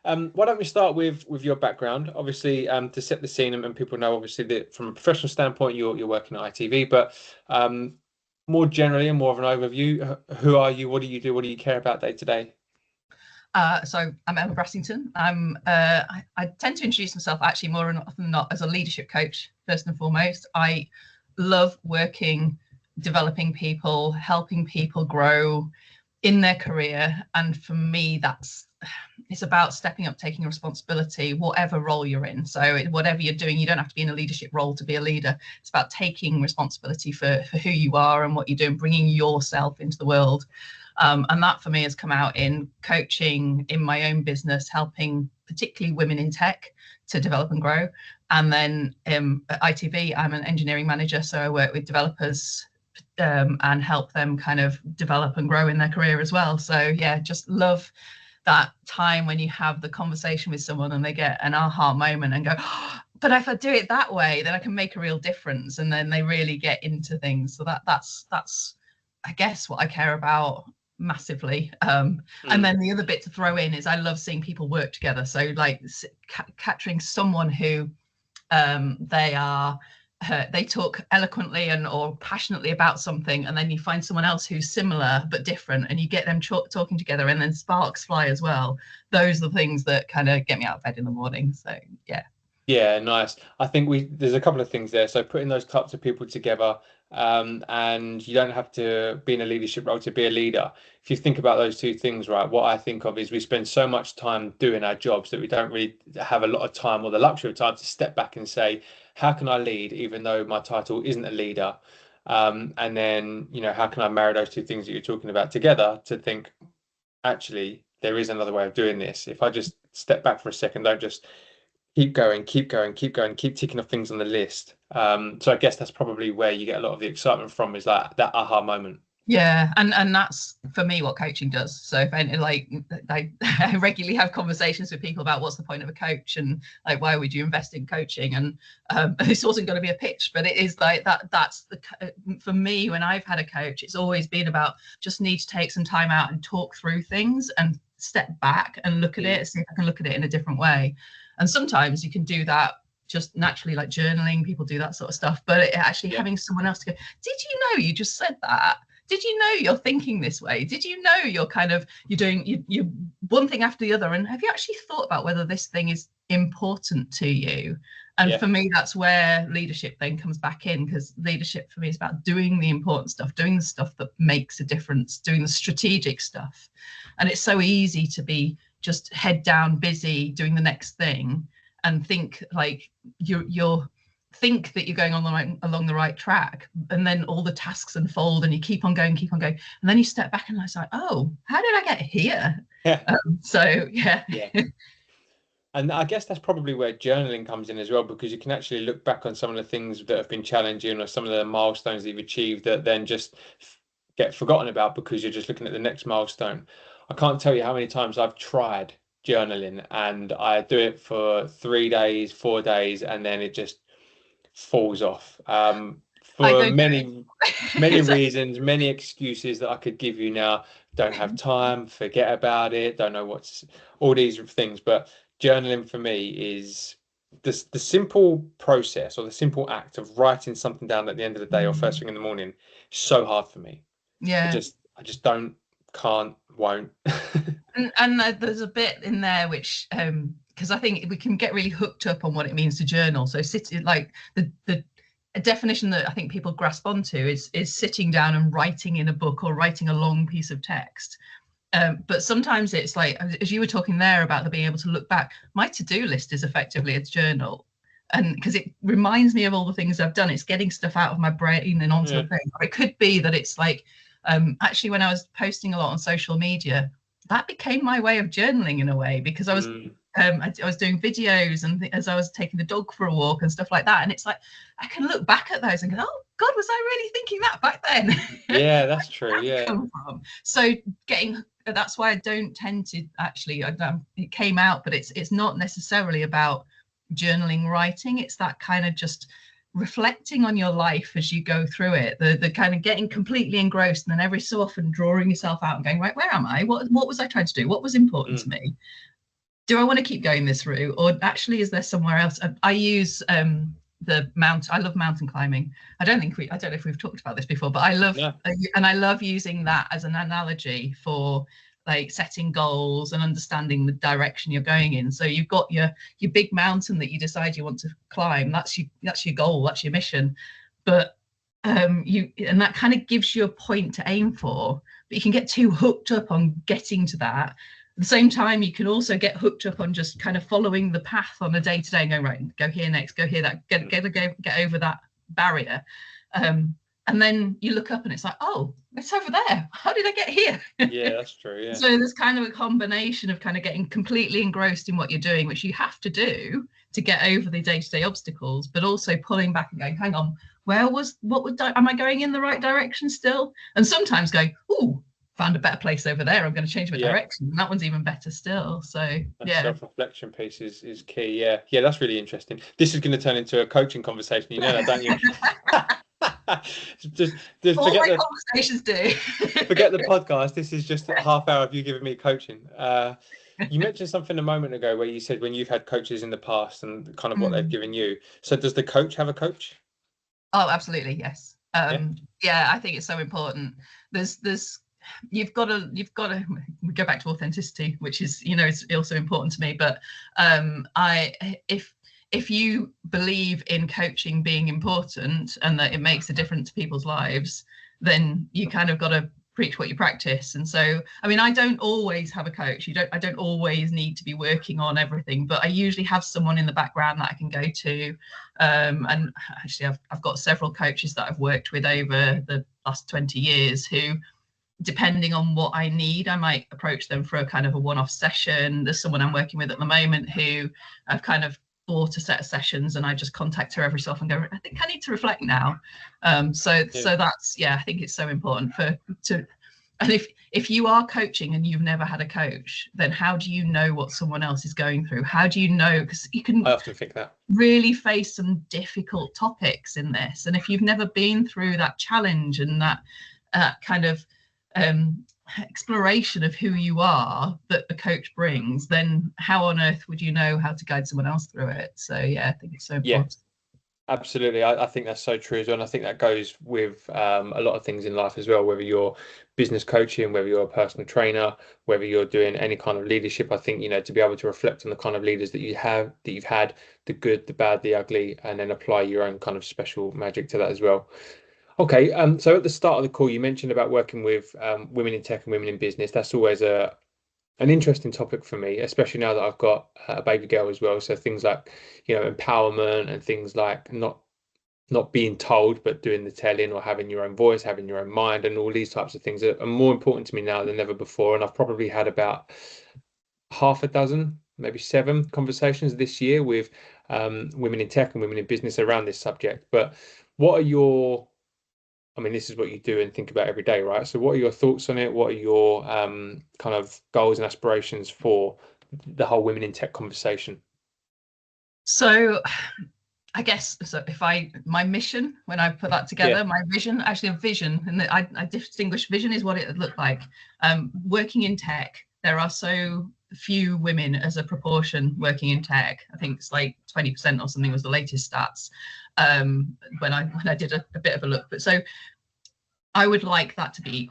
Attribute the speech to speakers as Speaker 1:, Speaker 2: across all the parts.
Speaker 1: Why don't we start with your background? Obviously, to set the scene, and people know obviously that from a professional standpoint, you're working at ITV, but more generally and more of an overview, who are you? What do you do? What do you care about day to day?
Speaker 2: So I'm Emma Brassington. I tend to introduce myself actually more often than not as a leadership coach, first and foremost. I love working, developing people, helping people grow in their career. And for me, it's about stepping up, taking responsibility, whatever role you're in. So whatever you're doing, you don't have to be in a leadership role to be a leader. It's about taking responsibility for who you are and what you're doing, bringing yourself into the world. And that for me has come out in coaching in my own business, helping particularly women in tech to develop and grow. And then at ITV, I'm an engineering manager. So I work with developers and help them kind of develop and grow in their career as well. So yeah, just love that time when you have the conversation with someone and they get an aha moment and go, oh, but if I do it that way, then I can make a real difference. And then they really get into things. So that's I guess what I care about massively. And then the other bit to throw in is I love seeing people work together. So like capturing someone who they talk eloquently or passionately about something, and then you find someone else who's similar but different, and you get them talking together, and then sparks fly as well. Those are the things that kind of get me out of bed in the morning. So
Speaker 1: Yeah, nice. I think there's a couple of things there. So putting those types of people together, and you don't have to be in a leadership role to be a leader. If you think about those two things, right, what I think of is we spend so much time doing our jobs that we don't really have a lot of time or the luxury of time to step back and say, how can I lead, even though my title isn't a leader? And then, how can I marry those two things that you're talking about together to think, actually, there is another way of doing this. If I just step back for a second, don't just keep going, keep going, keep going, keep ticking off things on the list. So I guess that's probably where you get a lot of the excitement from, is that aha moment.
Speaker 2: Yeah, and that's for me what coaching does. So if I regularly have conversations with people about what's the point of a coach, and like why would you invest in coaching, and this wasn't going to be a pitch, but it is like that's for me, when I've had a coach, it's always been about just need to take some time out and talk through things and step back and look at it, see if I can look at it in a different way. And sometimes you can do that just naturally, like journaling, people do that sort of stuff, but having someone else to go, did you know you just said that? Did you know you're thinking this way? Did you know you're doing you one thing after the other? And have you actually thought about whether this thing is important to you? And for me, that's where leadership then comes back in, because leadership for me is about doing the important stuff, doing the stuff that makes a difference, doing the strategic stuff. And it's so easy to be just head down, busy, doing the next thing, and think like you're think that you're going along the right track, and then all the tasks unfold and you keep on going, and then you step back and it's like, oh, how did I get here? Yeah.
Speaker 1: And I guess that's probably where journaling comes in as well, because you can actually look back on some of the things that have been challenging or some of the milestones that you've achieved that then just get forgotten about because you're just looking at the next milestone. I can't tell you how many times I've tried journaling and I do it for 3 days, 4 days, and then it just falls off for many reasons, many excuses that I could give you now. Don't have time, forget about it, don't know what's all these things. But journaling for me is the simple process or the simple act of writing something down at the end of the day or first thing in the morning. So hard for me. I just don't, can't, won't.
Speaker 2: and there's a bit in there which because I think we can get really hooked up on what it means to journal. So like the definition that I think people grasp onto is sitting down and writing in a book or writing a long piece of text. But sometimes it's like, as you were talking there about being able to look back, my to-do list is effectively a journal. And because it reminds me of all the things I've done, it's getting stuff out of my brain and onto the thing. Or it could be that it's like, actually, when I was posting a lot on social media, that became my way of journaling in a way, because I was I was doing videos and as I was taking the dog for a walk and stuff like that. And it's like, I can look back at those and go, oh God, was I really thinking that back then?
Speaker 1: Yeah, that's true. Yeah.
Speaker 2: So that's why I don't tend to actually, it came out, but it's not necessarily about journaling writing. It's that kind of just reflecting on your life as you go through it, the kind of getting completely engrossed, and then every so often drawing yourself out and going, right, where am I? What was I trying to do? What was important to me? do I want to keep going this route, or actually is there somewhere else? I use the mount. I love mountain climbing. I don't know if we've talked about this before, but I love and I love using that as an analogy for like setting goals and understanding the direction you're going in. So you've got your big mountain that you decide you want to climb. That's your goal. That's your mission. But and that kind of gives you a point to aim for. But you can get too hooked up on getting to that. At the same time, you can also get hooked up on just kind of following the path on a day-to-day and going, right, go here next, go here, that get over that barrier. And then you look up and it's like, oh, it's over there. How did I get here?
Speaker 1: Yeah, that's true. Yeah.
Speaker 2: So there's kind of a combination of kind of getting completely engrossed in what you're doing, which you have to do to get over the day-to-day obstacles, but also pulling back and going, hang on, am I going in the right direction still? And sometimes going, ooh, found a better place over there, I'm going to change my direction, and that one's even better still. So
Speaker 1: self-reflection piece is key. Yeah, that's really interesting. This is going to turn into a coaching conversation, you know that, don't you? just
Speaker 2: all forget my conversations do.
Speaker 1: Forget the podcast. This is just a half hour of you giving me coaching. You mentioned something a moment ago where you said when you've had coaches in the past and kind of what they've given you. So does the coach have a coach?
Speaker 2: Oh, absolutely, yes. Yeah, I think it's so important. You've got to we go back to authenticity, which is, it's also important to me. But if you believe in coaching being important and that it makes a difference to people's lives, then you kind of got to preach what you practice. And so, I mean, I don't always have a coach. I don't always need to be working on everything, but I usually have someone in the background that I can go to. And actually, I've got several coaches that I've worked with over the last 20 years who, depending on what I need, I might approach them for a kind of a one-off session. There's someone I'm working with at the moment who I've kind of bought a set of sessions, and I just contact her every so often and go, I think I need to reflect now. So that's, I think it's so important and if you are coaching and you've never had a coach, then how do you know what someone else is going through? How do you know? Because you can,
Speaker 1: I often think that,
Speaker 2: really face some difficult topics in this. And if you've never been through that challenge and that kind of exploration of who you are that the coach brings, then how on earth would you know how to guide someone else through it? So I think it's so important.
Speaker 1: Absolutely. I think that's so true as well. And I think that goes with a lot of things in life as well, whether you're business coaching, whether you're a personal trainer, whether you're doing any kind of leadership. I think, to be able to reflect on the kind of leaders that you've had, the good, the bad, the ugly, and then apply your own kind of special magic to that as well. Okay, so at the start of the call, you mentioned about working with women in tech and women in business. That's always an interesting topic for me, especially now that I've got a baby girl as well. So things like, empowerment and things like not being told, but doing the telling, or having your own voice, having your own mind, and all these types of things are more important to me now than ever before. And I've probably had about half a dozen, maybe 7 conversations this year with women in tech and women in business around this subject. But what are this is what you do and think about every day, right? So what are your thoughts on it? What are your kind of goals and aspirations for the whole women in tech conversation?
Speaker 2: So I guess, my mission, when I put that together, my vision, actually a vision, and I distinguish vision is what it would look like. Working in tech, there are so few women as a proportion working in tech. I think it's like 20% or something was the latest stats when I did a bit of a look. But so I would like that to be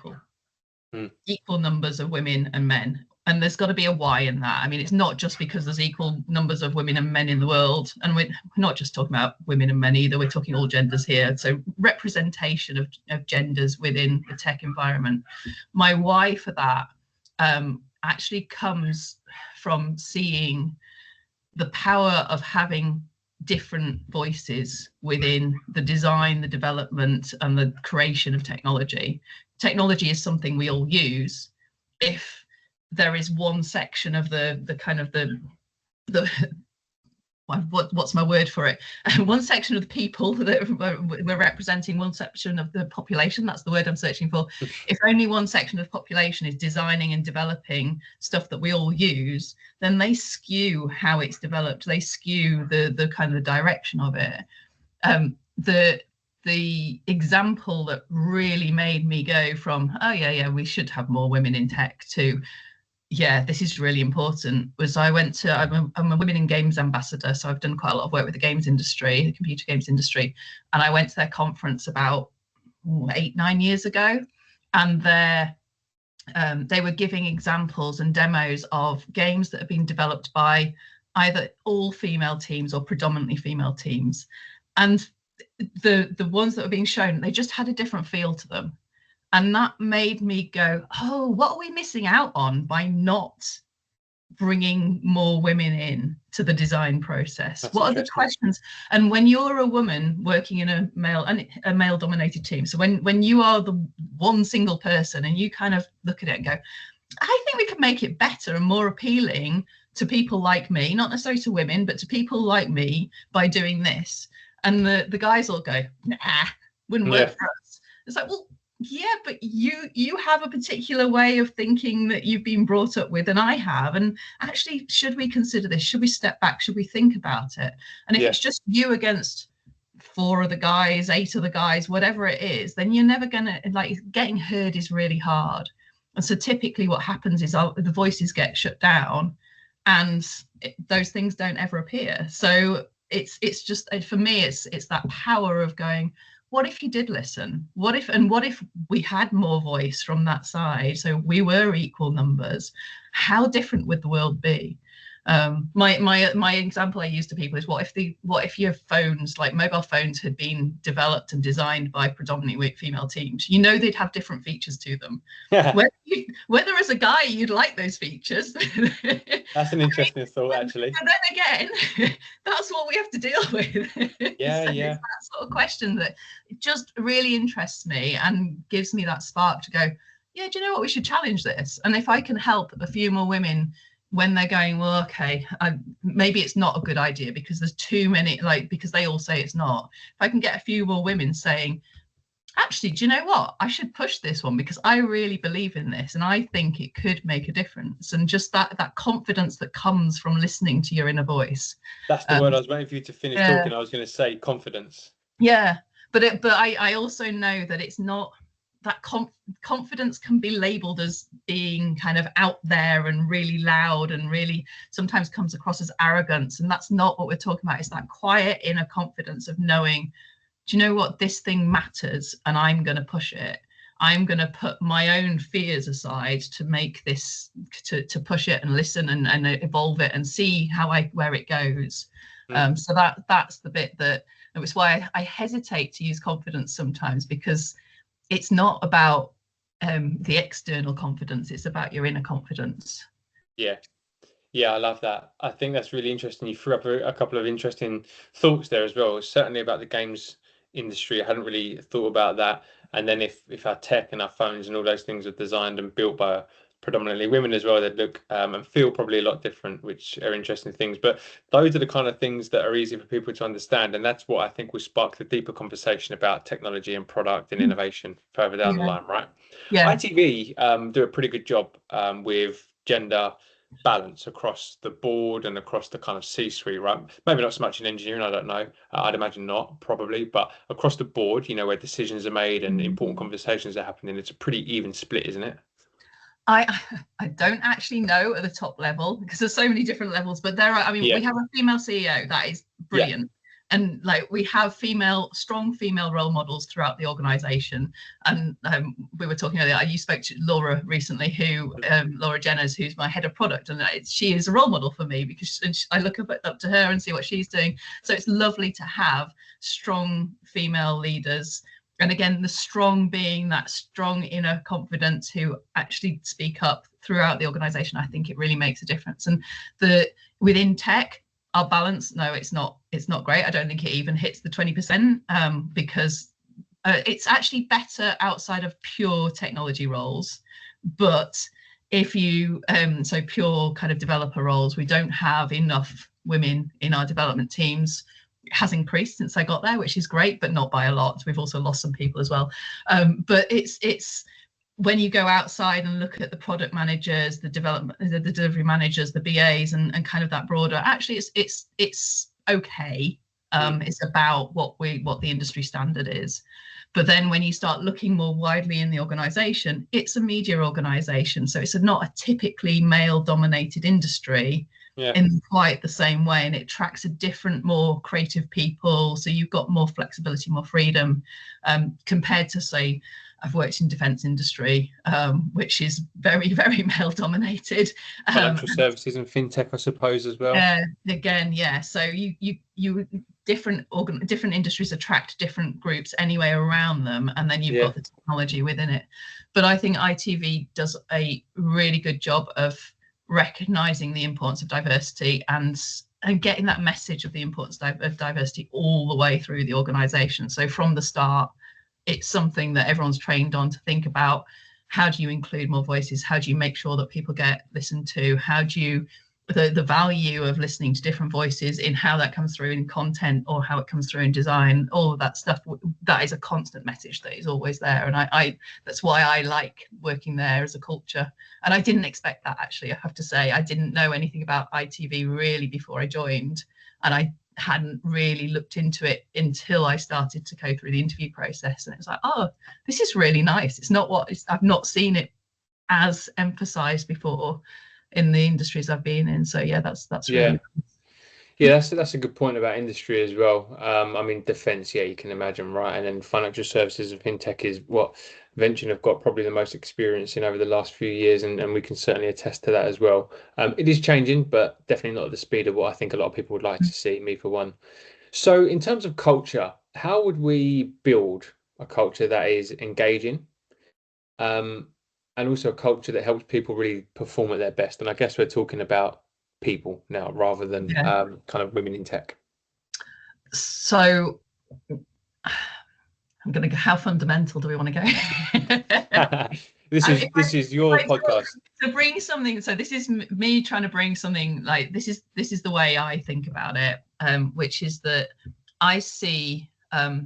Speaker 2: equal numbers of women and men. And there's got to be a why in that. I mean, it's not just because there's equal numbers of women and men in the world. And we're not just talking about women and men either. We're talking all genders here. So representation of genders within the tech environment. My why for that actually comes from seeing the power of having different voices within the design, the development, and the creation of technology. Technology is something we all use. If there is one section of the kind of the what's my word for it? One section of the people that we're representing, one section of the population, that's the word I'm searching for. If only one section of the population is designing and developing stuff that we all use, then they skew how it's developed. They skew the kind of the direction of it. The example that really made me go from, oh yeah, we should have more women in tech, to yeah, this is really important, was I'm a Women in Games ambassador, so I've done quite a lot of work with the games industry, the computer games industry, and I went to their conference about 8-9 years ago, and they were giving examples and demos of games that have been developed by either all female teams or predominantly female teams, and the ones that were being shown, they just had a different feel to them. And that made me go, oh, what are we missing out on by not bringing more women in to the design process?
Speaker 1: That's
Speaker 2: what are the questions? And when you're a woman working in a male dominated team, so when you are the one single person and you kind of look at it and go, I think we could make it better and more appealing to people like me, not necessarily to women, but to people like me by doing this. And the guys all go, nah, wouldn't work for us. It's like, well, yeah, but you have a particular way of thinking that you've been brought up with, and I have. And actually, should we consider this? Should we step back? Should we think about it? And if it's just you against 4 of the guys, 8 of the guys, whatever it is, then you're never gonna, like, getting heard is really hard. And so typically what happens is the voices get shut down, and those things don't ever appear. So it's just, for me, it's that power of going, what if you did listen? What if we had more voice from that side? So we were equal numbers. How different would the world be? My example I use to people is, what if your phones, like mobile phones, had been developed and designed by predominantly female teams? You know, they'd have different features to them.
Speaker 1: Yeah.
Speaker 2: Whether as a guy you'd like those features.
Speaker 1: That's an interesting thought, actually.
Speaker 2: And then again, that's what we have to deal with.
Speaker 1: Yeah,
Speaker 2: so
Speaker 1: yeah.
Speaker 2: It's that sort of question that just really interests me and gives me that spark to go, yeah, do you know what, we should challenge this. And if I can help a few more women when they're going, well, okay, maybe it's not a good idea because there's too many, like, because they all say it's not. If I can get a few more women saying, actually, do you know what, I should push this one because I really believe in this and I think it could make a difference. And just that confidence that comes from listening to your inner voice.
Speaker 1: That's the word I was waiting for you to finish talking. I was going to say confidence.
Speaker 2: Yeah, but I also know that it's not, that confidence can be labeled as being kind of out there and really loud and really sometimes comes across as arrogance. And that's not what we're talking about. It's that quiet inner confidence of knowing, do you know what, this thing matters and I'm going to push it. I'm going to put my own fears aside to make this, to push it and listen and evolve it and see where it goes. So that's the bit that, and it's why I hesitate to use confidence sometimes, because it's not about the external confidence, it's about your inner confidence. Yeah,
Speaker 1: I love that. I think that's really interesting. You threw up a couple of interesting thoughts there as well, certainly about the games industry. I hadn't really thought about that. And then if our tech and our phones and all those things are designed and built by predominantly women as well, they'd look and feel probably a lot different, which are interesting things. But those are the kind of things that are easy for people to understand, and that's what I think will spark the deeper conversation about technology and product and innovation further down the line, right? ITV do a pretty good job with gender balance across the board and across the kind of C-suite, right? Maybe not so much in engineering, I don't know, I'd imagine not, probably, but across the board, you know, where decisions are made and important conversations are happening, it's a pretty even split, isn't it?
Speaker 2: I don't actually know at the top level because there's so many different levels, but there are, we have a female CEO that is brilliant. And like, we have strong female role models throughout the organization. And we were talking earlier, you spoke to Laura recently, Laura Jenners, who's my head of product, and she is a role model for me because I look up to her and see what she's doing. So it's lovely to have strong female leaders. And again, the strong being that strong inner confidence who actually speak up throughout the organization. I think it really makes a difference. And within tech, our balance, no, it's not great. I don't think it even hits the 20% because it's actually better outside of pure technology roles. But if you, so pure kind of developer roles, we don't have enough women in our development teams. It has increased since I got there, which is great, but not by a lot. We've also lost some people as well. But it's when you go outside and look at the product managers, the delivery managers, the BAs, and kind of that broader, actually it's okay. It's about what the industry standard is. But then when you start looking more widely in the organization, it's a media organization. So it's not a typically male-dominated industry in quite the same way. And it attracts a different, more creative people. So you've got more flexibility, more freedom, compared to, say, I've worked in defence industry, which is very, very male-dominated.
Speaker 1: Financial services and fintech, I suppose, as well.
Speaker 2: Again, yeah. So you different industries attract different groups anyway around them, and then you've got the technology within it. But I think ITV does a really good job of recognizing the importance of diversity and getting that message of the importance of diversity all the way through the organization. So from the start, it's something that everyone's trained on to think about. How do you include more voices? How do you make sure that people get listened to? How do you the value of listening to different voices in how that comes through in content or how it comes through in design, all of that stuff, that is a constant message that is always there. And I that's why I like working there as a culture. And I didn't expect that, actually. I have to say, I didn't know anything about ITV really before I joined, and I hadn't really looked into it until I started to go through the interview process. And it was like, oh, this is really nice. It's not I've not seen it as emphasized before in the industries I've been in. So yeah, that's really
Speaker 1: nice. That's a good point about industry as well. I mean, defense, you can imagine, right? And then financial services and fintech is what Venture have got probably the most experience in over the last few years, and we can certainly attest to that as well. It is changing, but definitely not at the speed of what I think a lot of people would like to see, me for one. So in terms of culture, how would we build a culture that is engaging, and also a culture that helps people really perform at their best? And I guess we're talking about people now rather than kind of women in tech.
Speaker 2: So I'm going to go, how fundamental do we want to go?
Speaker 1: This is your podcast.
Speaker 2: To bring something, so this is me trying to bring something like this is the way I think about it, which is that I see I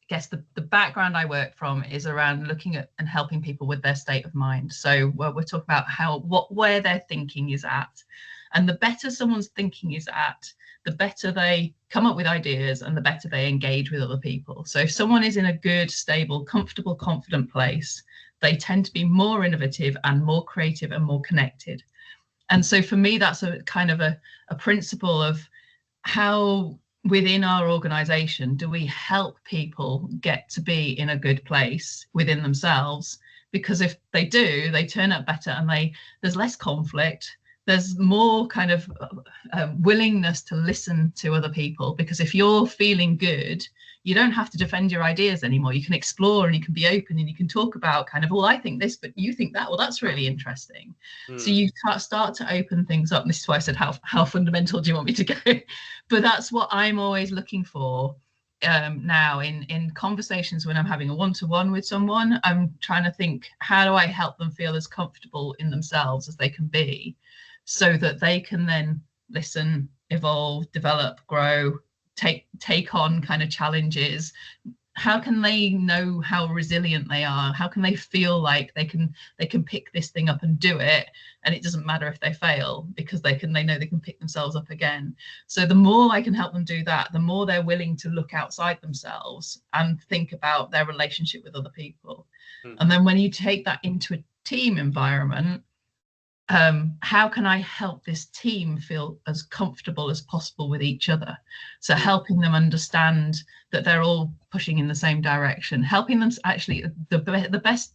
Speaker 2: guess the background I work from is around looking at and helping people with their state of mind. So we're talking about where their thinking is at, and the better someone's thinking is at, the better they come up with ideas and the better they engage with other people. So if someone is in a good, stable, comfortable, confident place, they tend to be more innovative and more creative and more connected. And so for me, that's a kind of a principle of how within our organization do we help people get to be in a good place within themselves, because if they do, they turn out better, and there's less conflict, there's more kind of willingness to listen to other people, because if you're feeling good, you don't have to defend your ideas anymore. You can explore and you can be open and you can talk about kind of, well, I think this, but you think that. Well, that's really interesting. So you start to open things up. And this is why I said, how fundamental do you want me to go? But that's what I'm always looking for now in conversations when I'm having a one-to-one with someone. I'm trying to think, how do I help them feel as comfortable in themselves as they can be, so that they can then listen, evolve, develop, grow, take on kind of challenges. How can they know how resilient they are? How can they feel like they can pick this thing up and do it, and it doesn't matter if they fail, because they know they can pick themselves up again. So the more I can help them do that, the more they're willing to look outside themselves and think about their relationship with other people. And then when you take that into a team environment, how can I help this team feel as comfortable as possible with each other? So helping them understand that they're all pushing in the same direction, helping them actually,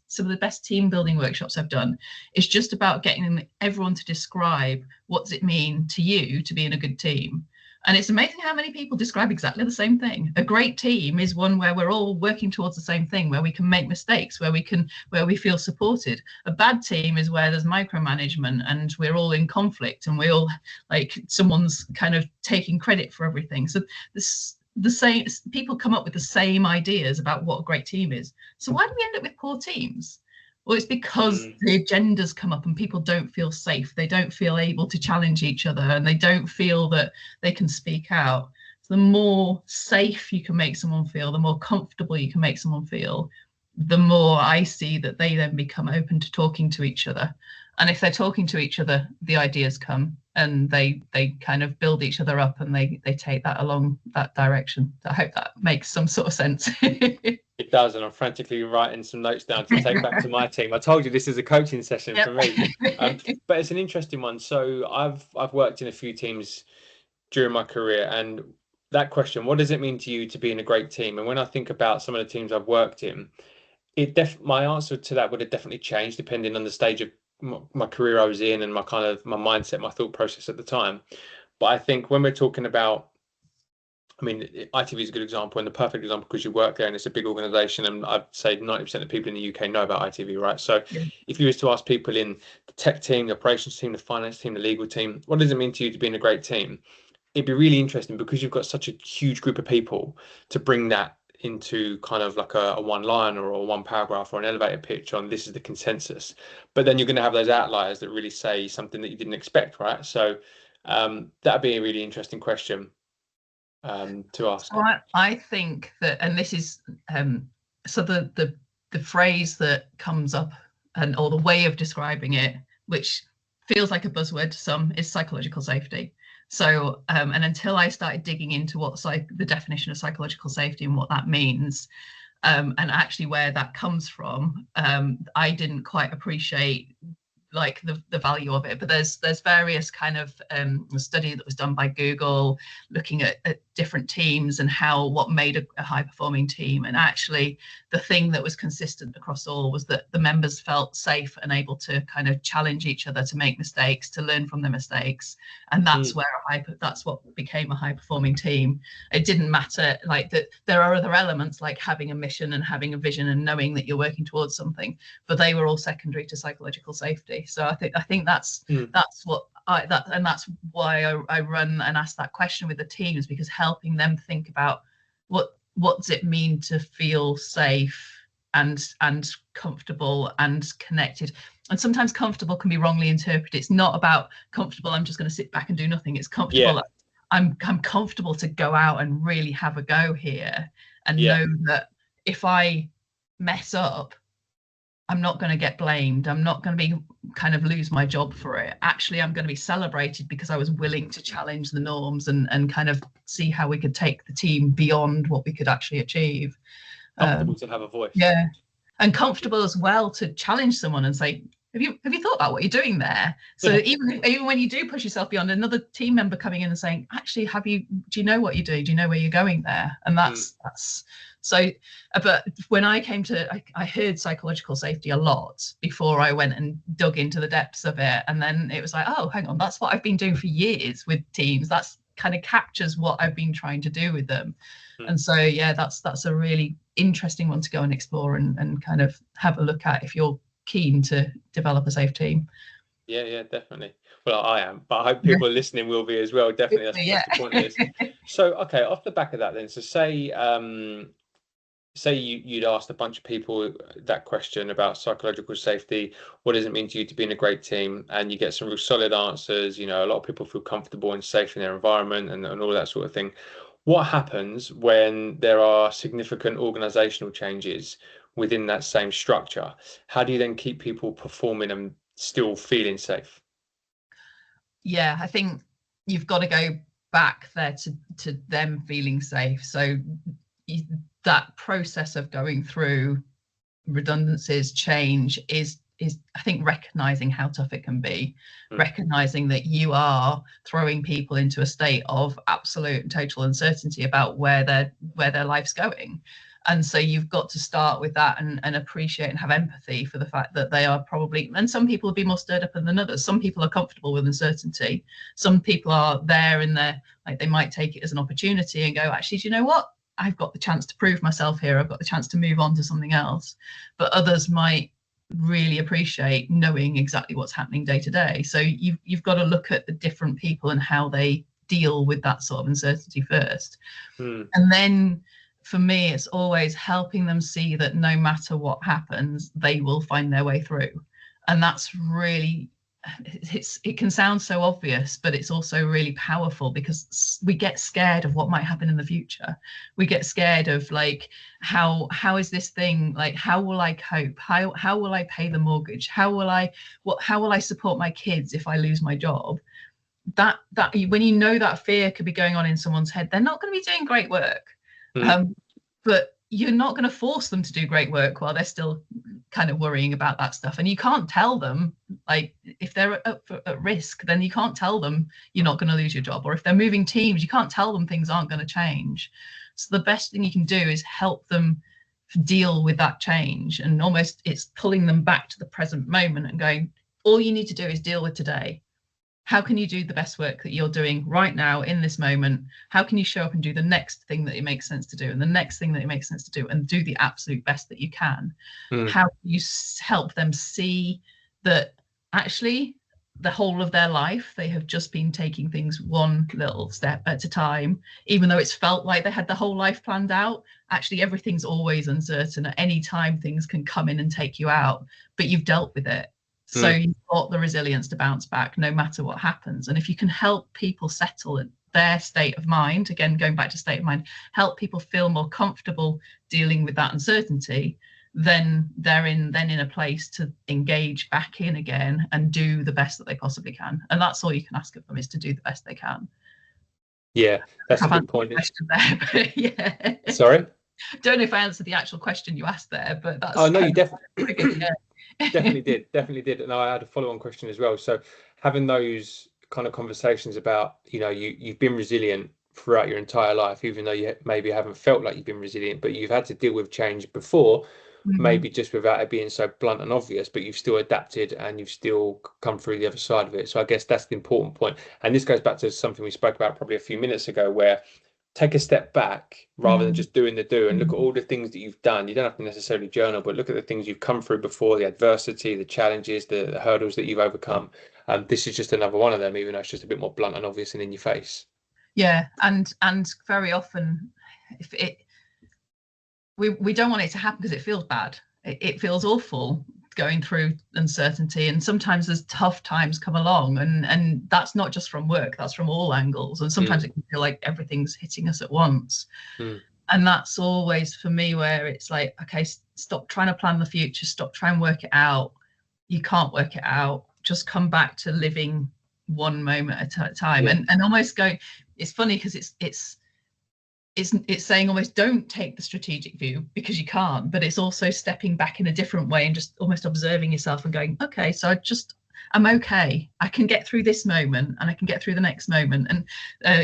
Speaker 2: some of the best team building workshops I've done is just about getting everyone to describe what does it mean to you to be in a good team. And it's amazing how many people describe exactly the same thing. A great team is one where we're all working towards the same thing, where we can make mistakes, where we feel supported. A bad team is where there's micromanagement and we're all in conflict and we all, like, someone's kind of taking credit for everything. So the same people come up with the same ideas about what a great team is. So why do we end up with poor teams? Well, it's because the agendas come up and people don't feel safe. They don't feel able to challenge each other, and they don't feel that they can speak out. So the more safe you can make someone feel, the more comfortable you can make someone feel, the more I see that they then become open to talking to each other. And if they're talking to each other, the ideas come, and they kind of build each other up, and they take that along that direction. I hope that makes some sort of sense.
Speaker 1: It does, and I'm frantically writing some notes down to take back to my team. I told you this is a coaching session for me, but it's an interesting one. So I've worked in a few teams during my career, and that question, what does it mean to you to be in a great team? And when I think about some of the teams I've worked in, my answer to that would have definitely changed depending on the stage of my career I was in, and my mindset, my thought process at the time. But I think when we're talking about, I mean, ITV is a good example and the perfect example because you work there and it's a big organization, and I'd say 90% of people in the UK know about ITV, right? So if you was to ask people in the tech team, the operations team, the finance team, the legal team, what does it mean to you to be in a great team? It'd be really interesting because you've got such a huge group of people to bring that into kind of like a one line or a one paragraph or an elevator pitch on this is the consensus. But then you're going to have those outliers that really say something that you didn't expect, right? So that'd be a really interesting question to ask.
Speaker 2: So I think that, and this is so the phrase that comes up, and or the way of describing it, which feels like a buzzword to some, is psychological safety. So and until I started digging into what the definition of psychological safety and what that means, and actually where that comes from, I didn't quite appreciate like the value of it. But there's various kind of a study that was done by Google looking at different teams and what made a high performing team. And actually the thing that was consistent across all was that the members felt safe and able to kind of challenge each other, to make mistakes, to learn from their mistakes. And that's where that's what became a high performing team. It didn't matter like that. There are other elements like having a mission and having a vision and knowing that you're working towards something, but they were all secondary to psychological safety. So I think that's what and that's why I run and ask that question with the teams, because helping them think about what does it mean to feel safe and comfortable and connected. And sometimes comfortable can be wrongly interpreted. It's not about comfortable, I'm just going to sit back and do nothing. It's comfortable. I'm comfortable to go out and really have a go here, and know that if I mess up, I'm not going to get blamed. I'm not going to be kind of lose my job for it. Actually, I'm going to be celebrated because I was willing to challenge the norms and kind of see how we could take the team beyond what we could actually achieve.
Speaker 1: Comfortable to have a voice.
Speaker 2: Yeah, and comfortable as well to challenge someone and say, have you thought about what you're doing there? So even when you do push yourself beyond, another team member coming in and saying, actually, do you know what you're doing? Do you know where you're going there? And that's so. But when I came to, I heard psychological safety a lot before I went and dug into the depths of it. And then it was like, oh, hang on, that's what I've been doing for years with teams. That's kind of captures what I've been trying to do with them. And so, yeah, that's a really interesting one to go and explore and kind of have a look at if you're keen to develop a safe team.
Speaker 1: Yeah, definitely. Well, I am, but I hope people listening will be as well. Definitely, that's the point of this. So, okay, off the back of that, then, so say you'd asked a bunch of people that question about psychological safety, what does it mean to you to be in a great team? And you get some real solid answers. You know, a lot of people feel comfortable and safe in their environment and all that sort of thing. What happens when there are significant organizational changes within that same structure? How do you then keep people performing and still feeling safe?
Speaker 2: Yeah, I think you've got to go back there to them feeling safe. So that process of going through redundancies, change is I think recognizing how tough it can be, recognizing that you are throwing people into a state of absolute and total uncertainty about where their life's going. And so you've got to start with that and appreciate and have empathy for the fact that they are probably, and some people will be more stirred up than others. Some people are comfortable with uncertainty. Some people are there in their, like, they might take it as an opportunity and go, actually, do you know what? I've got the chance to prove myself here. I've got the chance to move on to something else. But others might really appreciate knowing exactly what's happening day to day. So you've got to look at the different people and how they deal with that sort of uncertainty first. And then for me, it's always helping them see that no matter what happens, they will find their way through. And that's really it can sound so obvious, but it's also really powerful, because we get scared of what might happen in the future. We get scared of like, how is this thing, like, how will I cope? How will I pay the mortgage? How will I support my kids if I lose my job? That when you know that fear could be going on in someone's head, they're not going to be doing great work. But you're not going to force them to do great work while they're still kind of worrying about that stuff. And you can't tell them, like, if they're at risk, then you can't tell them you're not going to lose your job. Or if they're moving teams, you can't tell them things aren't going to change. So the best thing you can do is help them deal with that change. And almost it's pulling them back to the present moment and going, all you need to do is deal with today. How can you do the best work that you're doing right now in this moment? How can you show up and do the next thing that it makes sense to do, and the next thing that it makes sense to do, and do the absolute best that you can? How can you help them see that actually the whole of their life they have just been taking things one little step at a time, even though it's felt like they had the whole life planned out? Actually, everything's always uncertain. At any time things can come in and take you out, but you've dealt with it. So you've got the resilience to bounce back no matter what happens. And if you can help people settle in their state of mind, again, going back to state of mind, help people feel more comfortable dealing with that uncertainty, then they're in a place to engage back in again and do the best that they possibly can. And that's all you can ask of them, is to do the best they can.
Speaker 1: Yeah, that's a good point.
Speaker 2: There, but yeah.
Speaker 1: Sorry?
Speaker 2: Don't know if I answered the actual question you asked there, but that's...
Speaker 1: Oh, no, you definitely...
Speaker 2: Yeah.
Speaker 1: definitely did. And I had a follow-on question as well. So having those kind of conversations about, you've been resilient throughout your entire life, even though you maybe haven't felt like you've been resilient, but you've had to deal with change before, maybe just without it being so blunt and obvious, but you've still adapted and you've still come through the other side of it. So I guess that's the important point. And this goes back to something we spoke about probably a few minutes ago, where take a step back rather than just doing the do, and look at all the things that you've done. You don't have to necessarily journal, but look at the things you've come through before, the adversity, the challenges, the hurdles that you've overcome. This is just another one of them, even though it's just a bit more blunt and obvious and in your face.
Speaker 2: Yeah, and very often, we don't want it to happen because it feels bad. It feels awful going through uncertainty, and sometimes there's tough times come along, and that's not just from work, that's from all angles, and sometimes it can feel like everything's hitting us at once. And that's always for me where it's like, okay, stop trying to plan the future, stop trying to work it out. You can't work it out. Just come back to living one moment at a time. And almost go, it's funny because it's saying almost don't take the strategic view, because you can't, but it's also stepping back in a different way and just almost observing yourself and going, okay, so I'm okay. I can get through this moment and I can get through the next moment. And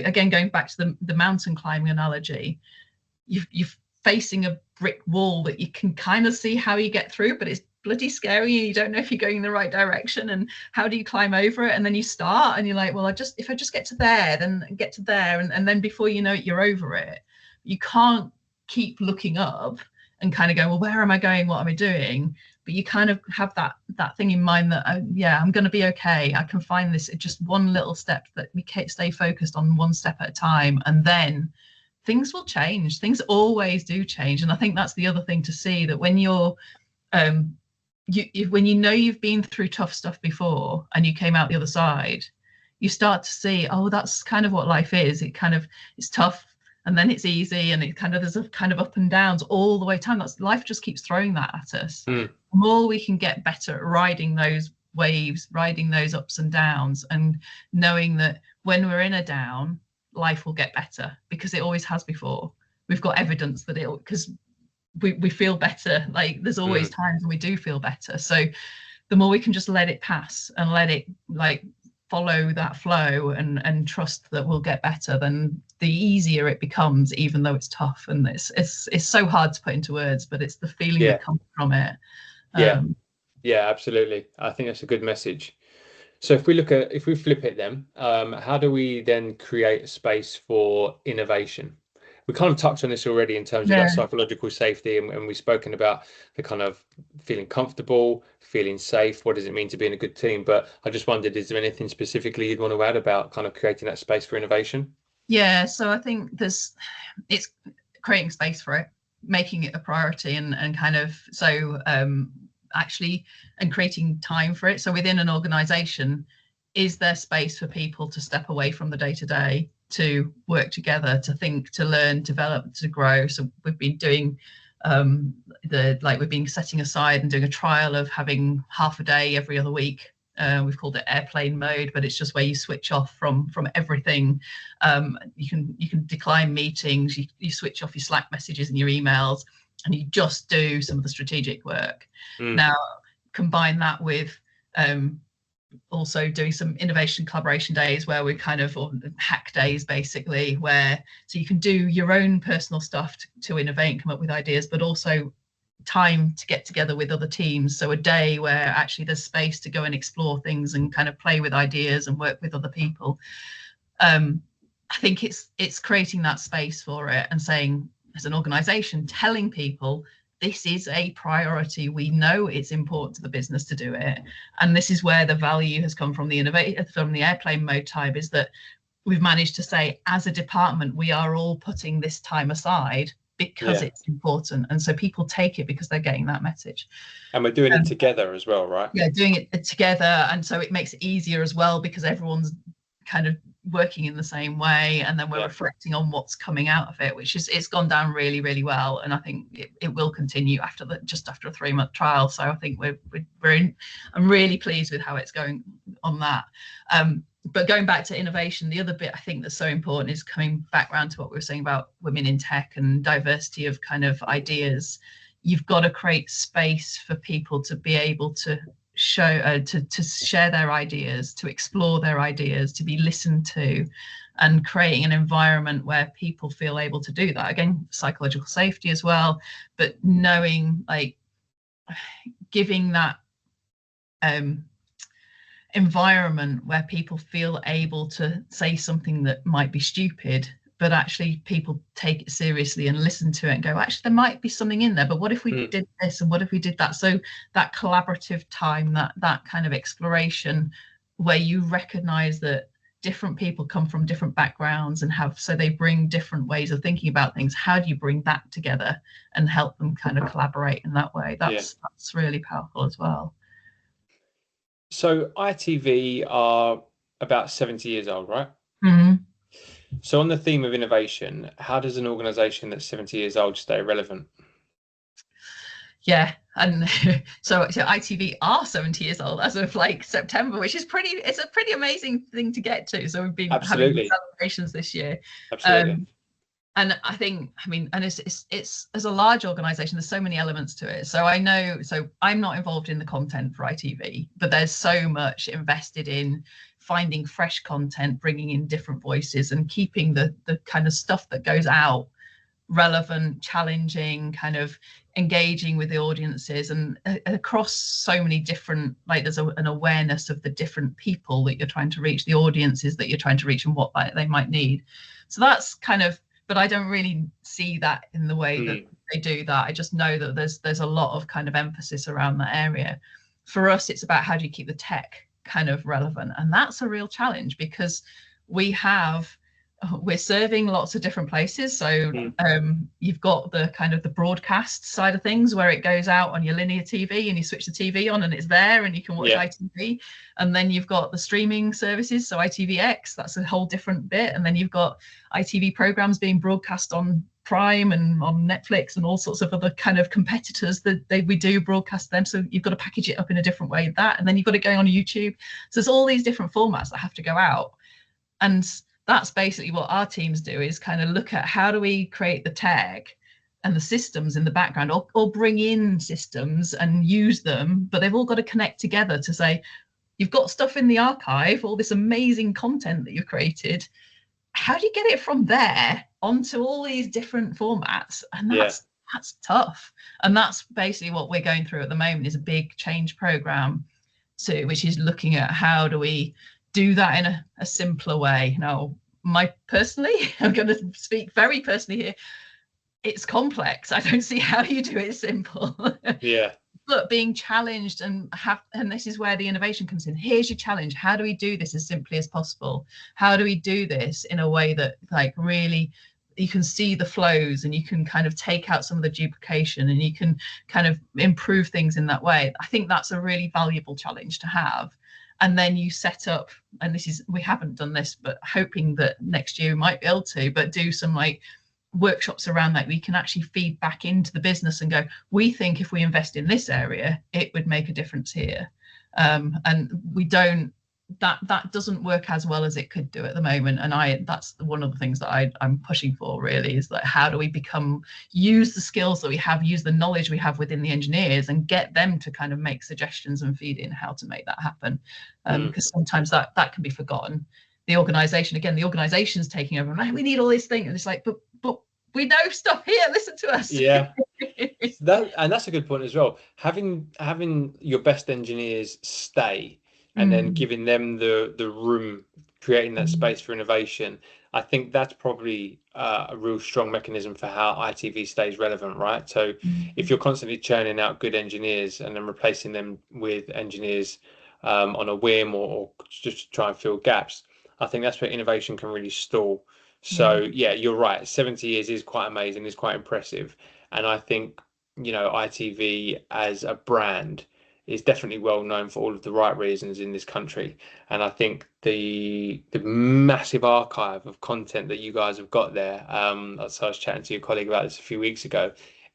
Speaker 2: again, going back to the mountain climbing analogy, you're facing a brick wall that you can kind of see how you get through, but it's bloody scary and you don't know if you're going in the right direction, and how do you climb over it? And then you start and you're like, well, if I just get to there, then get to there, and then before you know it, you're over it. You can't keep looking up and kind of go, well, where am I going? What am I doing? But you kind of have that thing in mind that, I'm going to be okay. I can find this. It's just one little step, that we stay focused on one step at a time, and then things will change. Things always do change. And I think that's the other thing to see, that when you're when you know you've been through tough stuff before and you came out the other side, you start to see, oh, that's kind of what life is. It's tough, and then it's easy, and there's a kind of up and downs all the way time. That's life, just keeps throwing that at us. The more we can get better at riding those waves, riding those ups and downs, and knowing that when we're in a down, life will get better, because it always has before. We've got evidence that because we feel better. Like, there's always times when we do feel better. So the more we can just let it pass and let it follow that flow and trust that we'll get better, then the easier it becomes, even though it's tough. And it's so hard to put into words, but it's the feeling that comes from it.
Speaker 1: Yeah, absolutely. I think that's a good message. So if we flip it then, how do we then create a space for innovation? We kind of touched on this already in terms of that psychological safety, and we've spoken about the kind of feeling comfortable, feeling safe. What does it mean to be in a good team? But I just wondered, is there anything specifically you'd want to add about kind of creating that space for innovation?
Speaker 2: Yeah, so I think it's creating space for it, making it a priority, and kind of, so actually, and creating time for it. So within an organization, is there space for people to step away from the day-to-day, to work together, to think, to learn, develop, to grow? So we've been doing we've been setting aside and doing a trial of having half a day every other week. We've called it airplane mode, but it's just where you switch off from everything. You can decline meetings, you switch off your Slack messages and your emails, and you just do some of the strategic work. Now, combine that with also doing some innovation collaboration days where we kind of, or hack days basically, where so you can do your own personal stuff to innovate and come up with ideas, but also time to get together with other teams. So a day where actually there's space to go and explore things and kind of play with ideas and work with other people. I think it's creating that space for it and saying, as an organization, telling people this is a priority. We know it's important to the business to do it. And this is where the value has come from the airplane mode type, is that we've managed to say, as a department, we are all putting this time aside because it's important. And so people take it because they're getting that message.
Speaker 1: And we're doing it together as well, right?
Speaker 2: Yeah, doing it together. And so it makes it easier as well because everyone's kind of working in the same way, and then we're reflecting on what's coming out of it, which is, it's gone down really, really well, and I think it will continue after a 3-month trial. So I think I'm really pleased with how it's going on that. But going back to innovation, the other bit I think that's so important is coming back around to what we were saying about women in tech and diversity of kind of ideas. You've got to create space for people to be able to show to share their ideas, to explore their ideas, to be listened to, and creating an environment where people feel able to do that. Again, psychological safety as well, but knowing, like, giving that environment where people feel able to say something that might be stupid, but actually people take it seriously and listen to it and go, actually, there might be something in there, but what if we did this and what if we did that? So that collaborative time, that kind of exploration where you recognize that different people come from different backgrounds and so they bring different ways of thinking about things. How do you bring that together and help them kind of collaborate in that way? That's really powerful as well.
Speaker 1: So ITV are about 70 years old, right?
Speaker 2: Mm-hmm.
Speaker 1: So on the theme of innovation, how does an organization that's 70 years old stay relevant?
Speaker 2: Yeah, and so ITV are 70 years old as of like September, which is it's a pretty amazing thing to get to. So we've been having celebrations this year.
Speaker 1: Absolutely.
Speaker 2: And I think, and it's as a large organization, there's so many elements to it. So I'm not involved in the content for ITV, but there's so much invested in finding fresh content, bringing in different voices, and keeping the kind of stuff that goes out relevant, challenging, kind of engaging with the audiences, and across so many different, like, there's an awareness of the different people that you're trying to reach, the audiences that you're trying to reach, and what they might need. So that's kind of, but I don't really see that in the way that they do that. I just know that there's a lot of kind of emphasis around that area. For us, it's about how do you keep the tech kind of relevant, and that's a real challenge because we're serving lots of different places. So you've got the kind of the broadcast side of things where it goes out on your linear TV and you switch the TV on and it's there and you can watch ITV. And then you've got the streaming services, so ITVX, that's a whole different bit. And then you've got ITV programs being broadcast on Prime and on Netflix and all sorts of other kind of competitors that we do broadcast them. So you've got to package it up in a different way, and then you've got it going on YouTube. So there's all these different formats that have to go out. And that's basically what our teams do, is kind of look at how do we create the tech and the systems in the background, or bring in systems and use them, but they've all got to connect together to say, you've got stuff in the archive, all this amazing content that you've created. How do you get it from there onto all these different formats? And that's tough. And that's basically what we're going through at the moment, is a big change program which is looking at how do we do that in a simpler way. Now, I'm going to speak very personally here. It's complex. I don't see how you do it simple. But being challenged and this is where the innovation comes in. Here's your challenge. How do we do this as simply as possible? How do we do this in a way that, like, really you can see the flows, and you can kind of take out some of the duplication, and you can kind of improve things in that way. I think that's a really valuable challenge to have. And then you set up, and this is, we haven't done this, but hoping that next year we might be able to, but do some like workshops around that. We can actually feed back into the business and go, we think if we invest in this area, it would make a difference here. And we don't, that doesn't work as well as it could do at the moment. And that's one of the things that I'm pushing for, really, is like, how do we use the skills that we have, use the knowledge we have within the engineers, and get them to kind of make suggestions and feed in how to make that happen. Because sometimes that can be forgotten. The organization's taking over, and we need all these things, and it's like, but we know stuff here, listen to us.
Speaker 1: Yeah. That's a good point as well. Having your best engineers stay, and then giving them the room, creating that space for innovation, I think that's probably a real strong mechanism for how ITV stays relevant, right? So if you're constantly churning out good engineers and then replacing them with engineers on a whim, or just to try and fill gaps, I think that's where innovation can really stall. So yeah, you're right. 70 years is quite amazing, is quite impressive. And I think, ITV as a brand is definitely well known for all of the right reasons in this country. And I think the massive archive of content that you guys have got there, so I was chatting to your colleague about this a few weeks ago,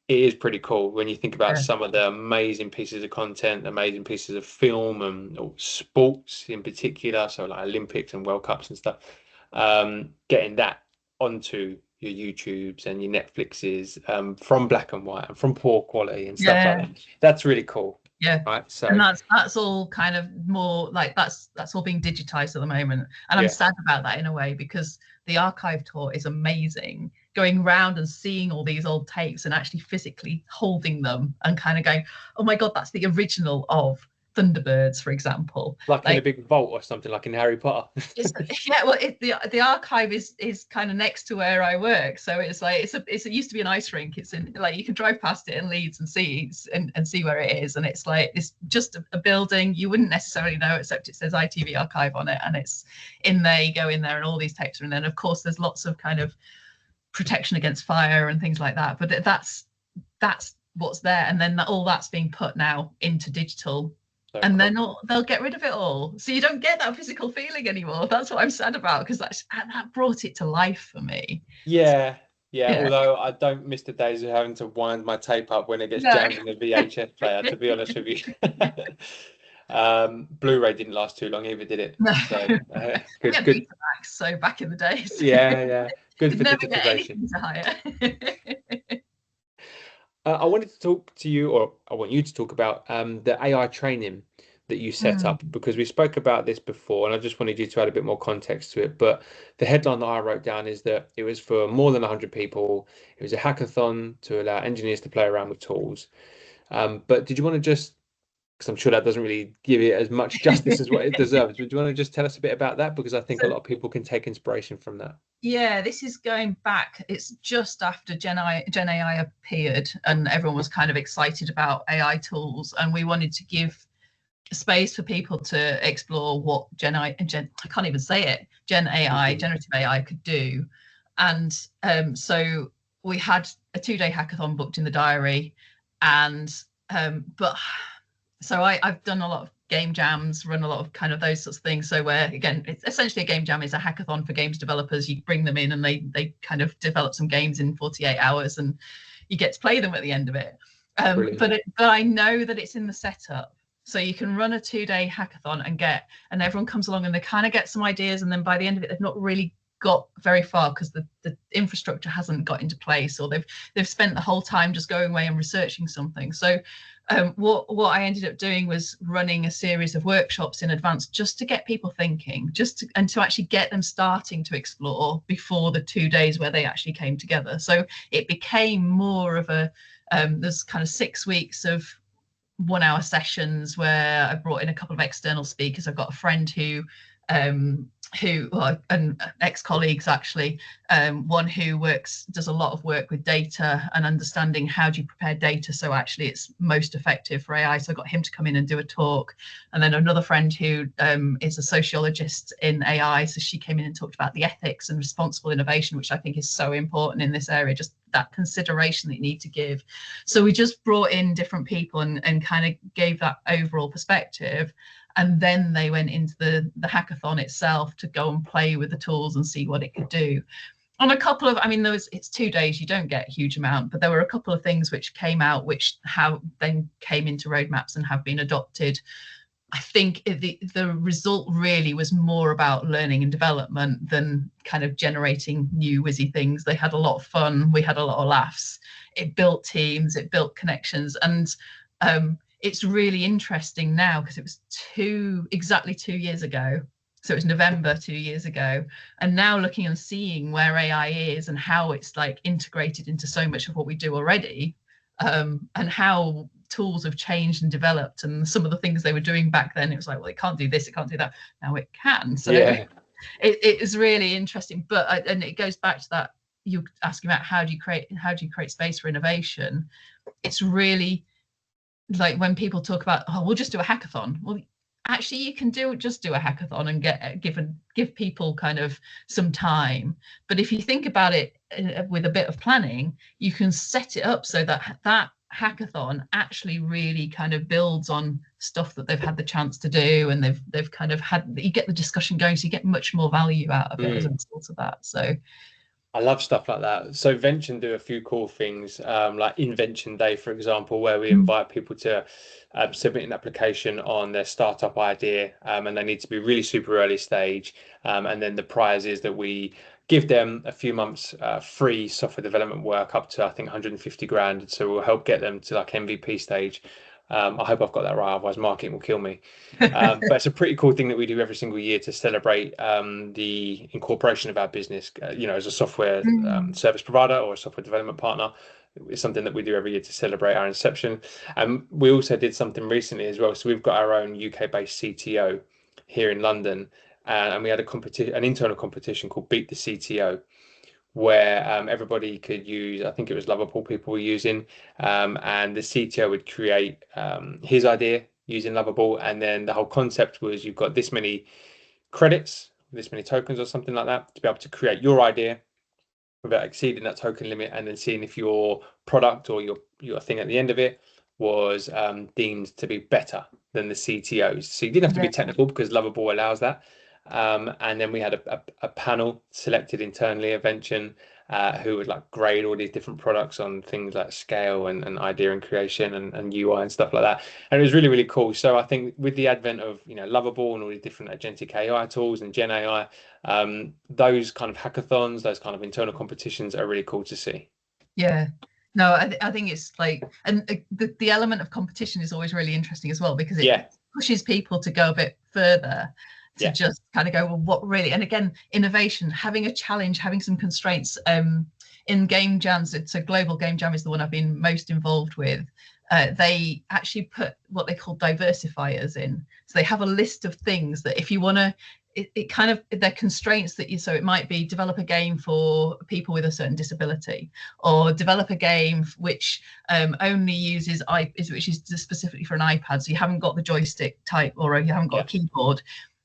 Speaker 1: it is pretty cool when you think about some of the amazing pieces of content, amazing pieces of film, and sports in particular, so like Olympics and World Cups and stuff, getting that onto your YouTubes and your Netflixes, from black and white and from poor quality and stuff like that. That's really cool.
Speaker 2: Yeah,
Speaker 1: right. So,
Speaker 2: and that's all kind of more like that's all being digitized at the moment, and I'm sad about that in a way, because the archive tour is amazing, going around and seeing all these old tapes and actually physically holding them and kind of going, oh my god, that's the original of Thunderbirds, for example,
Speaker 1: like in a big vault or something, like in Harry Potter.
Speaker 2: The archive is kind of next to where I work, so it's like it used to be an ice rink. It's in, like, you can drive past it in Leeds and see where it is, and it's like, it's just a building you wouldn't necessarily know, except it says ITV Archive on it, and it's in there. You go in there and all these tapes are in there, and of course there's lots of kind of protection against fire and things like that, but that's what's there. And then all that's being put now into digital. And then they'll get rid of it all, so you don't get that physical feeling anymore. That's what I'm sad about, because that brought it to life for me.
Speaker 1: Yeah. Although I don't miss the days of having to wind my tape up when it gets jammed in the VHS player, to be honest with you. Blu-ray didn't last too long either, did it?
Speaker 2: No.
Speaker 1: So,
Speaker 2: good. Betamax, so back in the days.
Speaker 1: Yeah. Good for
Speaker 2: never
Speaker 1: digitization.
Speaker 2: I
Speaker 1: wanted to talk to you, or I want you to talk about the AI training that you set up, because we spoke about this before, and I just wanted you to add a bit more context to it. But the headline that I wrote down is that it was for more than 100 people. It was a hackathon to allow engineers to play around with tools. But did you want to just, because I'm sure that doesn't really give it as much justice as what it deserves, but do you want to just tell us a bit about that? Because I think a lot of people can take inspiration from that.
Speaker 2: Yeah, this is going back. It's just after Gen AI appeared, and everyone was kind of excited about AI tools, and we wanted to give space for people to explore what I can't even say it, generative AI could do. And so we had a 2-day hackathon booked in the diary, and so I've done a lot of game jams, run a lot of kind of those sorts of things. So where, again, it's essentially a game jam is a hackathon for games developers. You bring them in and they kind of develop some games in 48 hours, and you get to play them at the end of it. But I know that it's in the setup. So you can run a 2-day hackathon and everyone comes along and they kind of get some ideas, and then by the end of it, they've not really got very far because the infrastructure hasn't got into place, or they've spent the whole time just going away and researching something. So what I ended up doing was running a series of workshops in advance, just to get people thinking, and to actually get them starting to explore before the 2 days where they actually came together. So it became more of there's kind of 6 weeks of 1-hour sessions where I brought in a couple of external speakers. I've got a friend who who and ex-colleagues actually, one who does a lot of work with data and understanding how do you prepare data so actually it's most effective for AI. So I got him to come in and do a talk. And then another friend who is a sociologist in AI, so she came in and talked about the ethics and responsible innovation, which I think is so important in this area, just that consideration that you need to give. So we just brought in different people and kind of gave that overall perspective. And then they went into the hackathon itself to go and play with the tools and see what it could do. On a couple of, I mean, it's 2 days, you don't get a huge amount, but there were a couple of things which came out, which then came into roadmaps and have been adopted. I think the result really was more about learning and development than kind of generating new whizzy things. They had a lot of fun. We had a lot of laughs. It built teams, it built connections. And it's really interesting now because it was exactly 2 years ago. So it was November 2 years ago. And now looking and seeing where AI is and how it's like integrated into so much of what we do already, and how tools have changed and developed, and some of the things they were doing back then, it was like, well, it can't do this, it can't do that. Now it can. So yeah. It is really interesting. But and it goes back to that, you're asking about how do you create space for innovation. It's really like when people talk about, oh, we'll just do a hackathon. Well, actually you can just do a hackathon and give people kind of some time. But if you think about it with a bit of planning, you can set it up so that hackathon actually really kind of builds on stuff that they've had the chance to do, and they've kind of had, you get the discussion going, so you get much more value out of it as a result of that. So
Speaker 1: I love stuff like that. So Vention do a few cool things, like Invention Day, for example, where we invite people to submit an application on their startup idea, and they need to be really super early stage. And then the prize is that we give them a few months free software development work up to, I think, 150 grand. So we'll help get them to like MVP stage. I hope I've got that right, otherwise marketing will kill me. But it's a pretty cool thing that we do every single year to celebrate the incorporation of our business, as a software service provider or a software development partner. It's something that we do every year to celebrate our inception. And we also did something recently as well. So we've got our own UK-based CTO here in London, and we had an internal competition called Beat the CTO, where everybody could use, I think it was Lovable people were using, and the CTO would create his idea using Lovable, and then the whole concept was you've got this many credits, this many tokens or something like that to be able to create your idea without exceeding that token limit, and then seeing if your product or your thing at the end of it was deemed to be better than the CTO's. So you didn't have to be technical because Lovable allows that. And then we had a panel selected internally at Vention, who would like grade all these different products on things like scale and idea and creation and UI and stuff like that. And it was really, really cool. So I think with the advent of Lovable and all these different agentic AI tools and Gen AI, those kind of hackathons, those kind of internal competitions are really cool to see.
Speaker 2: Yeah. No, I think it's like, and the element of competition is always really interesting as well, because it pushes people to go a bit further. To just kind of go, well, what really? And again, innovation, having a challenge, having some constraints. In game jams, it's a global game jam is the one I've been most involved with. They actually put what they call diversifiers in. So they have a list of things that if you want to, it kind of, they're constraints that so it might be develop a game for people with a certain disability, or develop a game which only uses which is specifically for an iPad. So you haven't got the joystick type, or you haven't got a keyboard.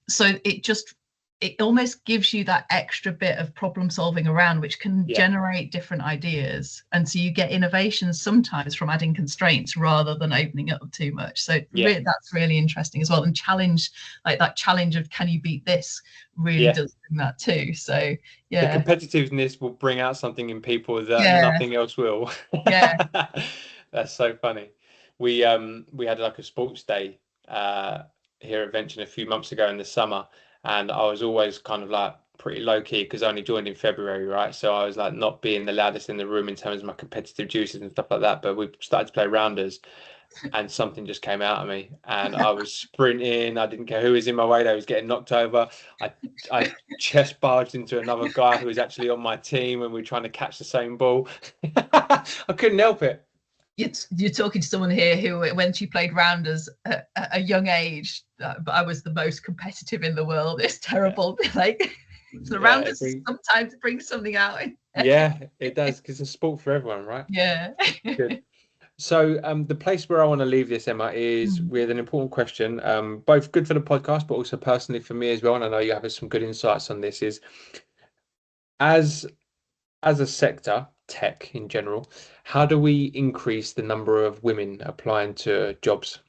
Speaker 2: So it almost gives you that extra bit of problem solving around, which can generate different ideas. And so you get innovations sometimes from adding constraints rather than opening up too much. So that's really interesting as well. And that challenge of can you beat this really does bring that too. So the
Speaker 1: competitiveness will bring out something in people that nothing else will. That's so funny. We had like a sports day here at Vention a few months ago in the summer, and I was always kind of like pretty low key because I only joined in February, right? So I was like not being the loudest in the room in terms of my competitive juices and stuff like that. But we started to play rounders, and something just came out of me, and I was sprinting. I didn't care who was in my way. I was getting knocked over. I chest barged into another guy who was actually on my team, and we were trying to catch the same ball. I couldn't help it.
Speaker 2: you're talking to someone here who, when she played rounders at a young age, I was the most competitive in the world. It's terrible. Like the rounders sometimes bring something out.
Speaker 1: Yeah, it does, because it's a sport for everyone, right?
Speaker 2: Yeah.
Speaker 1: Good. So the place where I want to leave this, Emma, is with an important question, both good for the podcast, but also personally for me as well. And I know you have some good insights on this. Is as a sector, tech in general, how do we increase the number of women applying to jobs?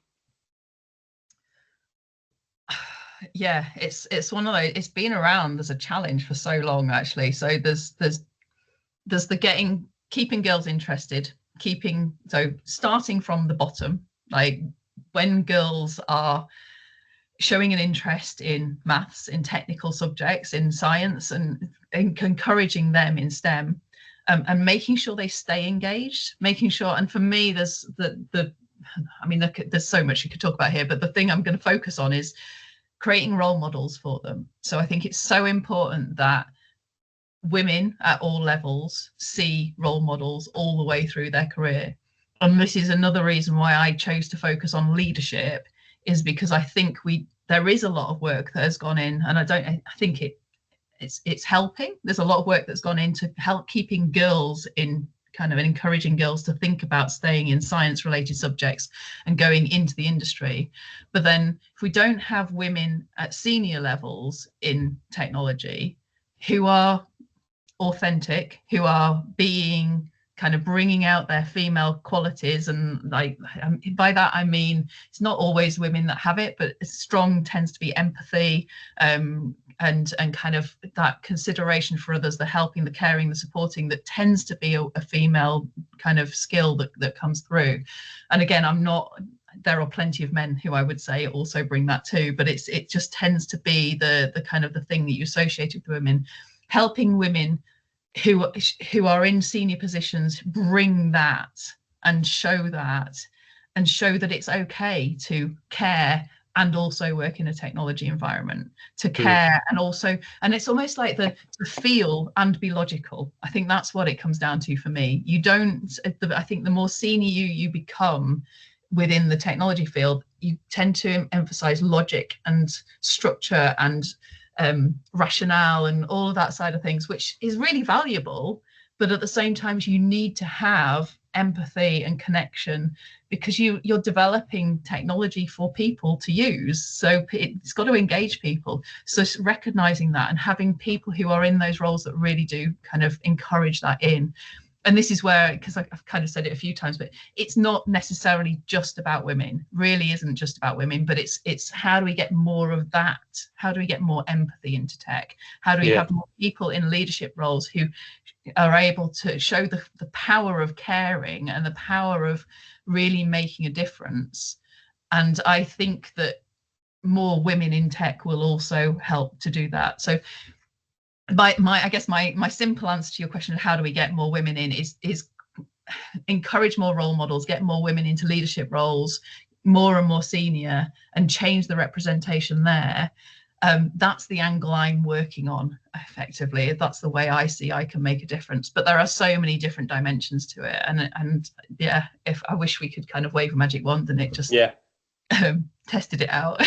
Speaker 2: Yeah, it's one of those. It's been around as a challenge for so long, actually. So there's the keeping girls interested, starting from the bottom, like when girls are showing an interest in maths, in technical subjects, in science, and encouraging them in STEM, and making sure they stay engaged, making sure. And for me, there's there's so much you could talk about here, but the thing I'm going to focus on is creating role models for them. So I think it's so important that women at all levels see role models all the way through their career. And this is another reason why I chose to focus on leadership, is because I think there is a lot of work that has gone in, and I think it's helping. There's a lot of work that's gone into help keeping girls in, kind of encouraging girls to think about staying in science related subjects and going into the industry. But then if we don't have women at senior levels in technology who are authentic, who are being kind of bringing out their female qualities, and like by that I mean it's not always women that have it, but strong tends to be empathy, and kind of that consideration for others, the helping, the caring, the supporting, that tends to be a female kind of skill that comes through. And again, there are plenty of men who I would say also bring that too, but it just tends to be the kind of the thing that you associate with women. Helping women who are in senior positions bring that and show that it's okay to care and also work in a technology environment, to care and it's almost like to feel and be logical. I think that's what it comes down to for me. I think the more senior you become within the technology field, you tend to emphasize logic and structure and rationale and all of that side of things, which is really valuable. But at the same time, you need to have empathy and connection, because you're developing technology for people to use. So it's got to engage people. So recognizing that and having people who are in those roles that really do kind of encourage that in. And this is where, because I've kind of said it a few times, but it's not necessarily just about women, really isn't just about women, but it's how do we get more of that? How do we get more empathy into tech? How do we have more people in leadership roles who are able to show the power of caring and the power of really making a difference? And I think that more women in tech will also help to do that. So I guess my simple answer to your question of how do we get more women in is encourage more role models, get more women into leadership roles, more and more senior, and change the representation there. That's the angle I'm working on effectively. That's the way I see I can make a difference. But there are so many different dimensions to it, and yeah, if I wish we could kind of wave a magic wand and it just tested it out.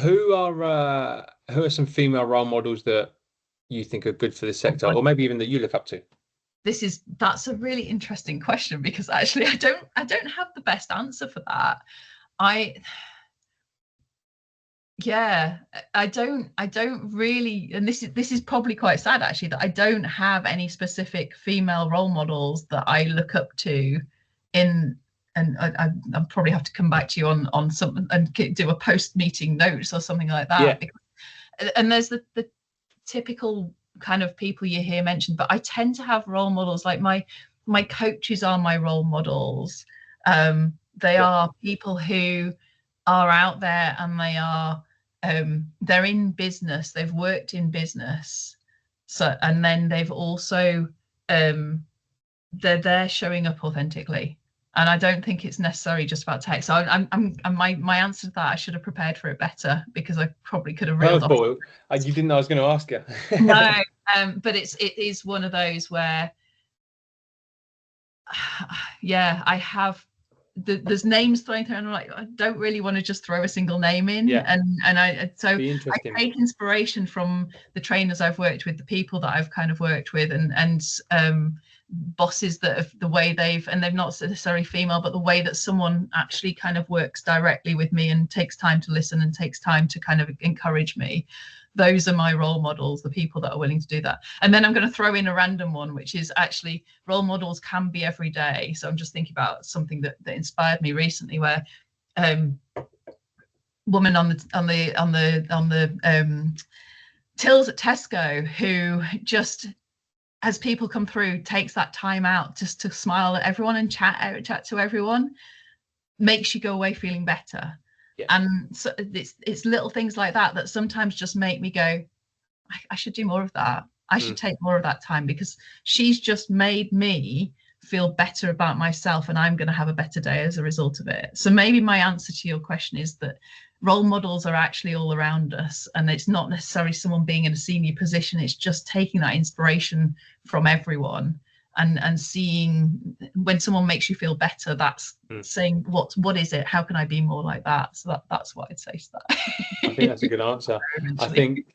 Speaker 1: Who are some female role models that you think are good for the sector, or maybe even that you look up to?
Speaker 2: That's a really interesting question, because actually I don't have the best answer for that. I don't really, and this is probably quite sad actually, that I don't have any specific female role models that I look up to and I'll probably have to come back to you on something and do a post-meeting notes or something like that. And there's the typical kind of people you hear mentioned, but I tend to have role models. Like my coaches are my role models. They are people who are out there, and they're in business. They've worked in business, and then they've also they're showing up authentically. And I don't think it's necessarily just about tech. So my answer to that, I should have prepared for it better, because I probably could have reeled off.
Speaker 1: You didn't know I was going to ask you.
Speaker 2: No, but it is one of those where yeah, I have. There's names thrown through, and I'm like, I don't really want to just throw a single name in.
Speaker 1: Yeah.
Speaker 2: And I
Speaker 1: interesting.
Speaker 2: I take inspiration from the trainers I've worked with, the people that I've kind of worked with, and bosses that have the way they've not necessarily female, but the way that someone actually kind of works directly with me and takes time to listen and takes time to kind of encourage me. Those are my role models, the people that are willing to do that. And then I'm going to throw in a random one, which is actually role models can be every day. So I'm just thinking about something that inspired me recently, where woman on the tills at Tesco, who just, as people come through, takes that time out just to smile at everyone and chat to everyone, makes you go away feeling better. Yeah. And so it's little things like that sometimes just make me go, I should do more of that. I should take more of that time, because she's just made me feel better about myself, and I'm going to have a better day as a result of it. So maybe my answer to your question is that role models are actually all around us, and it's not necessarily someone being in a senior position. It's just taking that inspiration from everyone and seeing when someone makes you feel better, that's saying, what is it? How can I be more like that? So that's what I'd say to that.
Speaker 1: I think that's a good answer. I think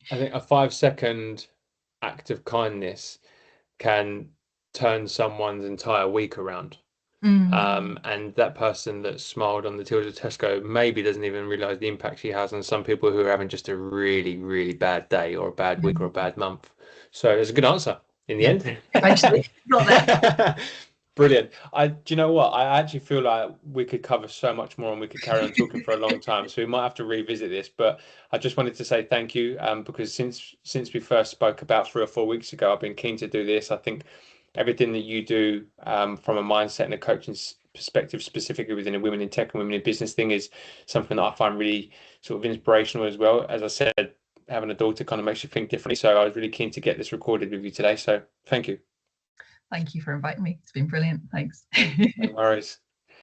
Speaker 1: a 5-second act of kindness can turn someone's entire week around. And that person that smiled on the tills of Tesco maybe doesn't even realize the impact she has on some people who are having just a really, really bad day or a bad week or a bad month. So it's a good answer in the end.
Speaker 2: Eventually got there.
Speaker 1: Brilliant. Do you know what? I actually feel like we could cover so much more, and we could carry on talking for a long time. So we might have to revisit this. But I just wanted to say thank you, because since we first spoke about 3 or 4 weeks ago, I've been keen to do this. I think everything that you do from a mindset and a coaching perspective, specifically within a women in tech and women in business thing, is something that I find really sort of inspirational as well. As I said, having a daughter kind of makes you think differently. So I was really keen to get this recorded with you today. So thank you.
Speaker 2: Thank you for inviting me. It's been brilliant. Thanks.
Speaker 1: No worries.